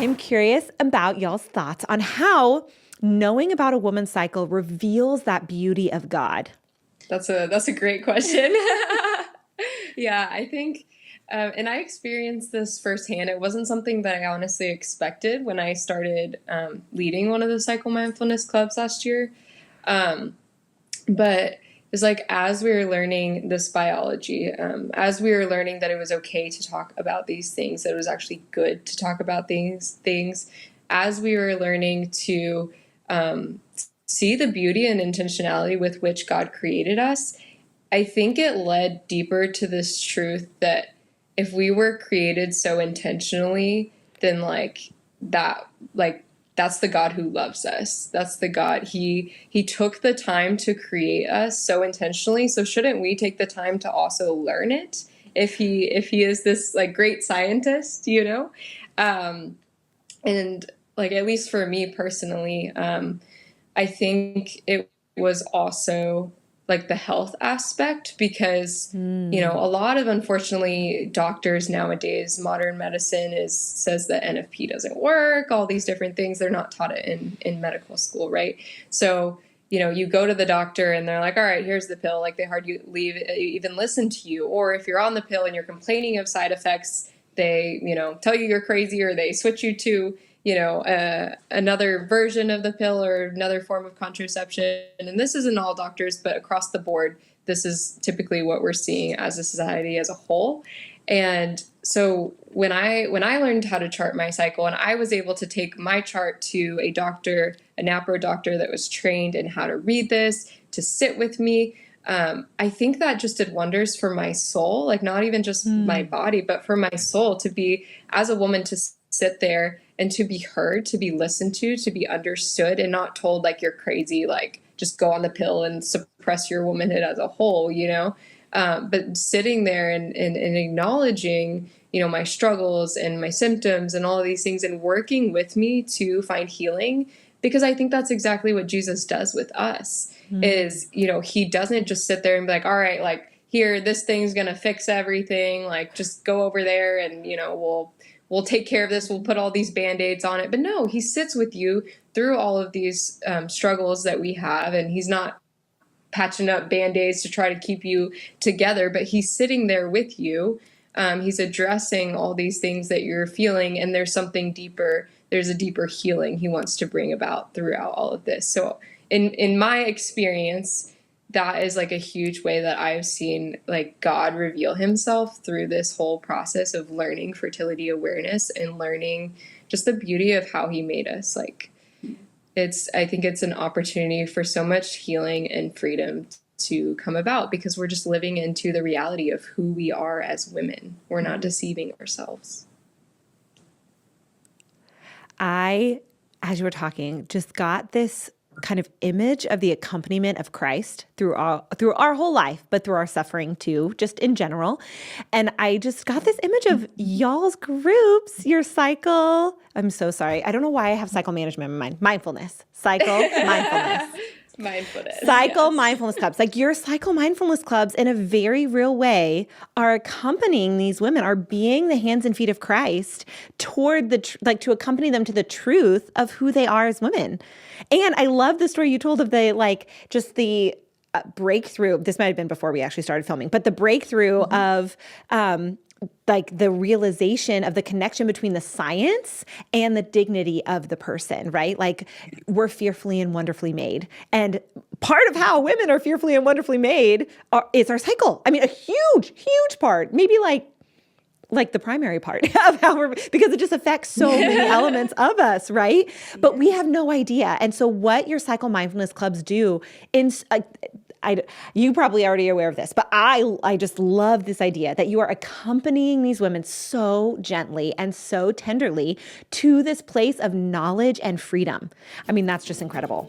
I'm curious about y'all's thoughts on how knowing about a woman's cycle reveals that beauty of God. That's a great question. Yeah, I think, and I experienced this firsthand. It wasn't something that I honestly expected when I started leading one of the cycle mindfulness clubs last year. But it's like, as we were learning this biology, as we were learning that it was okay to talk about these things, that it was actually good to talk about these things, as we were learning to see the beauty and intentionality with which God created us, I think it led deeper to this truth that if we were created so intentionally, then that's the God who loves us. That's the God. He took the time to create us so intentionally. So shouldn't we take the time to also learn it? If he is this like great scientist, you know? And like, at least for me personally, I think it was also like the health aspect, because a lot of, unfortunately, doctors nowadays, modern medicine says that NFP doesn't work, all these different things. They're not taught it in medical school, right? So you go to the doctor and they're like, all right, here's the pill. Like, they hardly even listen to you. Or if you're on the pill and you're complaining of side effects, they tell you you're crazy, or they switch you to another version of the pill or another form of contraception. And this isn't all doctors, but across the board, this is typically what we're seeing as a society as a whole. And so when I learned how to chart my cycle, and I was able to take my chart to a doctor, a NAPRO doctor that was trained in how to read this, to sit with me, I think that just did wonders for my soul, like not even just my body, but for my soul, to be, as a woman, to sit there and to be heard, to be listened to be understood, and not told like you're crazy, like just go on the pill and suppress your womanhood as a whole, but sitting there and acknowledging, my struggles and my symptoms and all of these things, and working with me to find healing. Because I think that's exactly what Jesus does with us, is, he doesn't just sit there and be like, all right, like, here, this thing's going to fix everything. Like, just go over there and, we'll take care of this. We'll put all these Band-Aids on it. But no, he sits with you through all of these struggles that we have. And he's not patching up Band-Aids to try to keep you together, but he's sitting there with you. He's addressing all these things that you're feeling. And there's something deeper. There's a deeper healing he wants to bring about throughout all of this. So in my experience, that is like a huge way that I've seen like God reveal himself through this whole process of learning fertility awareness and learning just the beauty of how he made us. Like, I think it's an opportunity for so much healing and freedom to come about, because we're just living into the reality of who we are as women. We're not deceiving ourselves. I, as you were talking, just got this kind of image of the accompaniment of Christ through our whole life, but through our suffering too, just in general. And I just got this image of y'all's groups, your cycle. I'm so sorry. I don't know why I have cycle management in mind. Mindfulness. Cycle, mindfulness. Mindfulness. Cycle mindfulness clubs. Like, your cycle mindfulness clubs, in a very real way, are accompanying these women, are being the hands and feet of Christ toward to accompany them to the truth of who they are as women. And I love the story you told of the breakthrough. This might have been before we actually started filming, but the breakthrough of like the realization of the connection between the science and the dignity of the person, right? Like, we're fearfully and wonderfully made. And part of how women are fearfully and wonderfully made is our cycle. I mean, a huge, huge part, maybe like the primary part of how because it just affects so many elements of us, right? But we have no idea. And so what your cycle mindfulness clubs do you probably already aware of this, but I just love this idea that you are accompanying these women so gently and so tenderly to this place of knowledge and freedom. I mean, that's just incredible.